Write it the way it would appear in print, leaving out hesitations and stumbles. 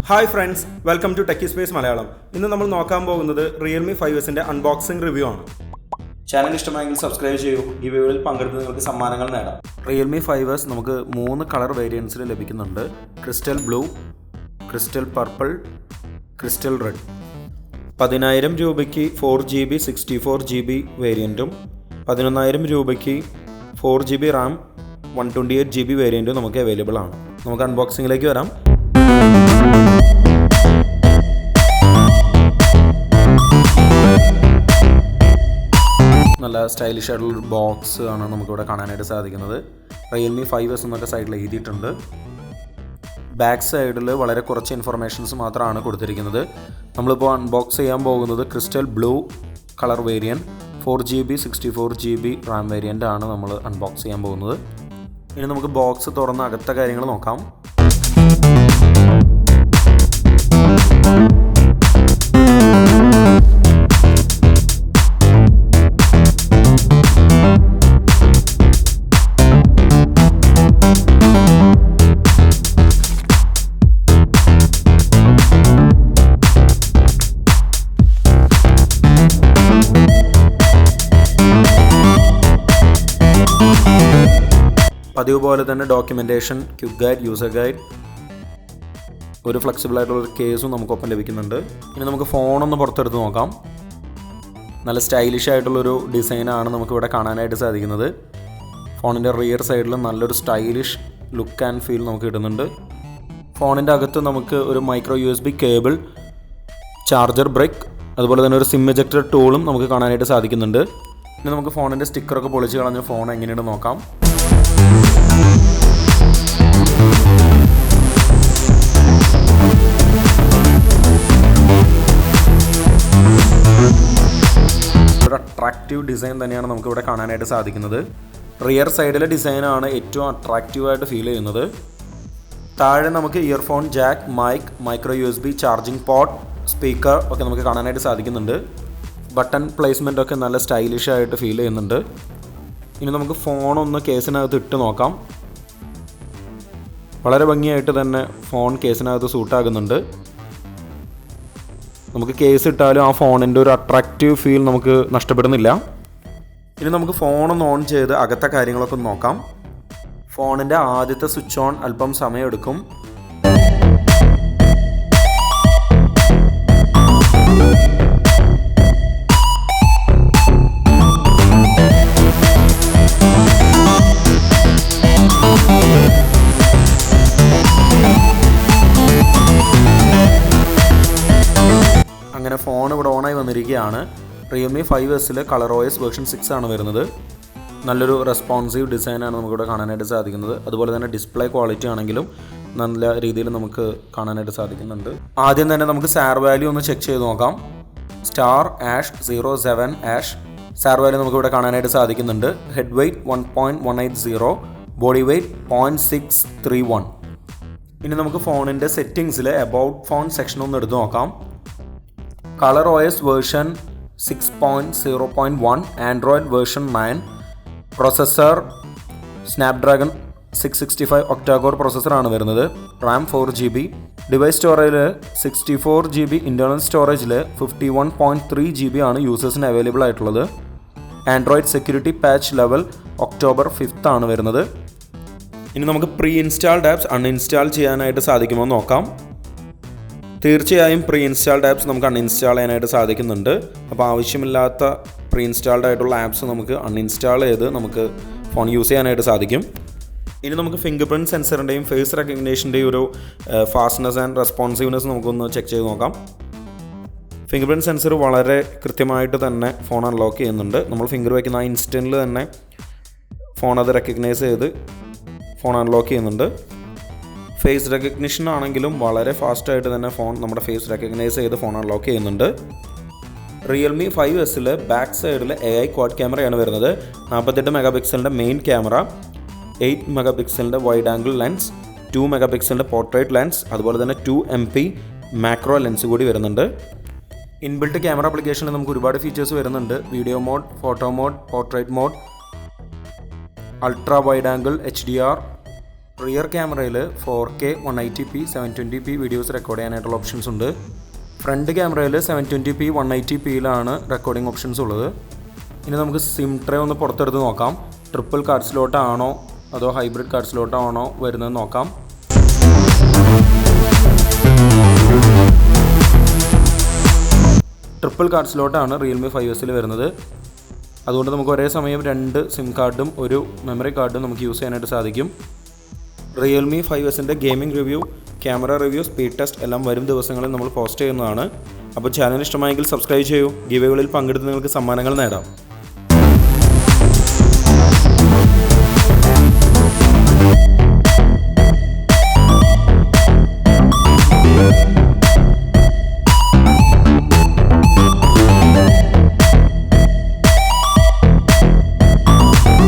Hi friends, welcome to TechiSpace Malayalam. ഇന്ന് നമ്മൾ നോക്കാൻ പോകുന്നത് Realme 5Sന്റെ അൺബോക്സിംഗ് റിവ്യൂ ആണ്. ചാനൽ ഇഷ്ടമായെങ്കിൽ സബ്സ്ക്രൈബ് ചെയ്യൂ. ഗിവ്അവേയിൽ പങ്കെടുത്ത് നിങ്ങൾക്ക് സമ്മാനങ്ങൾ നേടാം. Realme 5S നമുക്ക് 3 കളർ വേരിയൻറ്റ്സിൽ ലഭിക്കുന്നുണ്ട്. Crystal blue, crystal purple, crystal red. 10,000 രൂപയ്ക്ക് 4GB 64GB വേരിയൻറ്റും 11,000 രൂപയ്ക്ക് 4GB RAM 128GB വേരിയൻറ്റും നമുക്ക് അവൈലബിൾ ആണ്. നമുക്ക് അൺബോക്സിംഗിലേക്ക് വരാം. നല്ല സ്റ്റൈലിഷ് ആയിട്ടുള്ളൊരു ബോക്സ് ആണ് നമുക്കിവിടെ കാണാനായിട്ട് സാധിക്കുന്നത്. Realme 5S എന്നൊക്കെ സൈഡിൽ എഴുതിയിട്ടുണ്ട്. ബാക്ക് സൈഡിൽ വളരെ കുറച്ച് ഇൻഫർമേഷൻസ് മാത്രമാണ് കൊടുത്തിരിക്കുന്നത്. നമ്മളിപ്പോൾ അൺബോക്സ് ചെയ്യാൻ പോകുന്നത് crystal blue colour variant 4GB 64GB RAM variant ആണ് നമ്മൾ അൺബോക്സ് ചെയ്യാൻ പോകുന്നത്. ഇനി നമുക്ക് ബോക്സ് തുറന്ന് അകത്ത കാര്യങ്ങൾ നോക്കാം. പതിവ് പോലെ തന്നെ documentation, quick guide, user guide, ഒരു ഫ്ലെക്സിബിൾ ആയിട്ടുള്ളൊരു കേസും നമുക്കൊപ്പം ലഭിക്കുന്നുണ്ട്. ഇനി നമുക്ക് ഫോണൊന്ന് പുറത്തെടുത്ത് നോക്കാം. നല്ല സ്റ്റൈലിഷ് ആയിട്ടുള്ളൊരു ഡിസൈനാണ് നമുക്കിവിടെ കാണാനായിട്ട് സാധിക്കുന്നത്. ഫോണിൻ്റെ റിയർ സൈഡിൽ നല്ലൊരു സ്റ്റൈലിഷ് ലുക്ക് ആൻഡ് ഫീൽ നമുക്ക് കിട്ടുന്നുണ്ട്. ഫോണിൻ്റെ അകത്ത് നമുക്ക് ഒരു micro USB cable, charger break, അതുപോലെ തന്നെ ഒരു സിം എജക്ടർ ടൂളും നമുക്ക് കാണാനായിട്ട് സാധിക്കുന്നുണ്ട്. ഇനി നമുക്ക് ഫോണിൻ്റെ സ്റ്റിക്കറൊക്കെ പൊളിച്ച് കളഞ്ഞ ഫോൺ എങ്ങനെയുണ്ട് നോക്കാം. ഒരു അട്രാക്റ്റീവ് ഡിസൈൻ തന്നെയാണ് നമുക്കിവിടെ കാണാനായിട്ട് സാധിക്കുന്നത്. റിയർ സൈഡിലെ ഡിസൈനാണ് ഏറ്റവും അട്രാക്റ്റീവായിട്ട് ഫീൽ ചെയ്യുന്നത്. താഴെ നമുക്ക് earphone jack, mike, micro USB, charging port, speaker ഒക്കെ നമുക്ക് കാണാനായിട്ട് സാധിക്കുന്നുണ്ട്. ബട്ടൺ പ്ലേസ്മെൻ്റ് ഒക്കെ നല്ല സ്റ്റൈലിഷ് ആയിട്ട് ഫീൽ ചെയ്യുന്നുണ്ട്. ഇനി നമുക്ക് ഫോണൊന്ന് കേസിനകത്ത് ഇട്ട് നോക്കാം. വളരെ ഭംഗിയായിട്ട് തന്നെ ഫോൺ കേസിനകത്ത് സൂട്ടാകുന്നുണ്ട്. നമുക്ക് കേസ് ഇട്ടാലും ആ ഫോണിൻ്റെ ഒരു അട്രാക്റ്റീവ് ഫീൽ നമുക്ക് നഷ്ടപ്പെടുന്നില്ല. ഇനി നമുക്ക് ഫോണൊന്ന് ഓൺ ചെയ്ത് അകത്തെ കാര്യങ്ങളൊക്കെ ഒന്ന് നോക്കാം. ഫോണിൻ്റെ ആദ്യത്തെ സ്വിച്ച് ഓൺ അല്പം സമയമെടുക്കും. അങ്ങനെ ഫോൺ ഇവിടെ ഓണായി വന്നിരിക്കുകയാണ്. Realme 5Sൽ ColorOS വേർഷൻ 6 ആണ് വരുന്നത്. നല്ലൊരു റെസ്പോൺസീവ് ഡിസൈനാണ് നമുക്കിവിടെ കാണാനായിട്ട് സാധിക്കുന്നത്. അതുപോലെ തന്നെ ഡിസ്പ്ലേ ക്വാളിറ്റി ആണെങ്കിലും നല്ല രീതിയിൽ നമുക്ക് കാണാനായിട്ട് സാധിക്കുന്നുണ്ട്. ആദ്യം തന്നെ നമുക്ക് സാർ വാല്യൂ ഒന്ന് ചെക്ക് ചെയ്ത് നോക്കാം. *#07# സാർ വാല്യൂ നമുക്കിവിടെ കാണാനായിട്ട് സാധിക്കുന്നുണ്ട്. Head weight 1.180, body weight 0.631. ഇനി നമുക്ക് ഫോണിൻ്റെ സെറ്റിങ്സിൽ അബൌട്ട് ഫോൺ സെക്ഷൻ ഒന്ന് എടുത്ത് നോക്കാം. ColorOS version 6.0.1, Android version 9, processor Snapdragon 665 octacore പ്രോസസ്സറാണ് വരുന്നത്. RAM 4GB, ഡിവൈസ് സ്റ്റോറേജിൽ 64GB, ഇൻറ്റേർണൽ സ്റ്റോറേജിൽ 51.3GB ആണ് യൂസേഴ്സിന് അവൈലബിൾ ആയിട്ടുള്ളത്. Android security patch level October 5 ആണ് വരുന്നത്. ഇനി നമുക്ക് പ്രീ ഇൻസ്റ്റാൾഡ് ആപ്സ് അൺഇൻസ്റ്റാൾ ചെയ്യാനായിട്ട് സാധിക്കുമോ നോക്കാം. തീർച്ചയായും പ്രീ ഇൻസ്റ്റാൾഡ് ആപ്സ് നമുക്ക് അൺഇൻസ്റ്റാൾ ചെയ്യാനായിട്ട് സാധിക്കുന്നുണ്ട്. അപ്പോൾ ആവശ്യമില്ലാത്ത പ്രീ ഇൻസ്റ്റാൾഡ് ആയിട്ടുള്ള ആപ്സ് നമുക്ക് അൺഇൻസ്റ്റാൾ ചെയ്ത് നമുക്ക് ഫോൺ യൂസ് ചെയ്യാനായിട്ട് സാധിക്കും. ഇനി നമുക്ക് ഫിംഗർപ്രിൻറ്റ് സെൻസറിൻ്റെയും ഫേസ് റെക്കഗ്നേഷൻ്റെയും ഒരു ഫാസ്റ്റ്നെസ് ആൻഡ് റെസ്പോൺസീവ്നെസ് നമുക്കൊന്ന് ചെക്ക് ചെയ്ത് നോക്കാം. ഫിംഗർപ്രിൻറ്റ് സെൻസർ വളരെ കൃത്യമായിട്ട് തന്നെ ഫോൺ അൺലോക്ക് ചെയ്യുന്നുണ്ട്. നമ്മൾ ഫിംഗർ വയ്ക്കുന്ന ആ ഇൻസ്റ്റൻറ്റിൽ തന്നെ ഫോൺ അത് റെക്കഗ്നൈസ് ചെയ്ത് ഫോൺ അൺലോക്ക് ചെയ്യുന്നുണ്ട്. ഫേസ് റെക്കഗ്നിഷൻ ആണെങ്കിലും വളരെ ഫാസ്റ്റായിട്ട് തന്നെ ഫോൺ നമ്മുടെ ഫേസ് റെക്കഗ്നൈസ് ചെയ്ത് ഫോൺ അൺലോക്ക് ചെയ്യുന്നുണ്ട്. Realme 5Sൽ ബാക്ക് സൈഡിൽ AI ക്വാഡ് ക്യാമറയാണ് വരുന്നത്. 48 മെഗാപിക്സലിൻ്റെ മെയിൻ ക്യാമറ, 8 മെഗാപിക്സലിൻ്റെ വൈഡ് ആംഗിൾ ലെൻസ്, 2 മെഗാപിക്സലിൻ്റെ പോർട്രേറ്റ് ലെൻസ്, അതുപോലെ തന്നെ 2MP മാക്രോ ലെൻസ് കൂടി വരുന്നുണ്ട്. ഇൻബിൽട്ട് ക്യാമറ ആപ്ലിക്കേഷനിൽ നമുക്ക് ഒരുപാട് ഫീച്ചേഴ്സ് വരുന്നുണ്ട്. Video mode, photo mode, portrait mode, ultra wide angle HDR, rear ക്യാമറയിൽ 4K 180p 720p videos record ചെയ്യാനായിട്ടുള്ള ഓപ്ഷൻസ് ഉണ്ട്. ഫ്രണ്ട് ക്യാമറയിൽ 720p 180pയിലാണ് റെക്കോർഡിംഗ് ഓപ്ഷൻസ് ഉള്ളത്. ഇനി നമുക്ക് സിം ട്രേ ഒന്ന് പുറത്തെടുത്ത് നോക്കാം. ട്രിപ്പിൾ കാർഡ് സ്ലോട്ടാണോ അതോ ഹൈബ്രിഡ് കാർഡ് സ്ലോട്ടാണോ വരുന്നത് നോക്കാം. ട്രിപ്പിൾ കാർഡ് സ്ലോട്ടാണ് Realme 5Sൽ വരുന്നത്. അതുകൊണ്ട് നമുക്ക് ഒരേ സമയം 2 സിം കാർഡും ഒരു മെമ്മറി കാർഡും നമുക്ക് യൂസ് ചെയ്യാനായിട്ട് സാധിക്കും. Realme 5Sൻ്റെ gaming review, camera review, speed test എല്ലാം വരും ദിവസങ്ങളിൽ നമ്മൾ പോസ്റ്റ് ചെയ്യുന്നതാണ്. അപ്പോൾ ചാനൽ ഇഷ്ടമായെങ്കിൽ സബ്സ്ക്രൈബ് ചെയ്യൂ. ഗിവേകളിൽ പങ്കെടുത്ത് നിങ്ങൾക്ക് സമ്മാനങ്ങൾ നേടാം.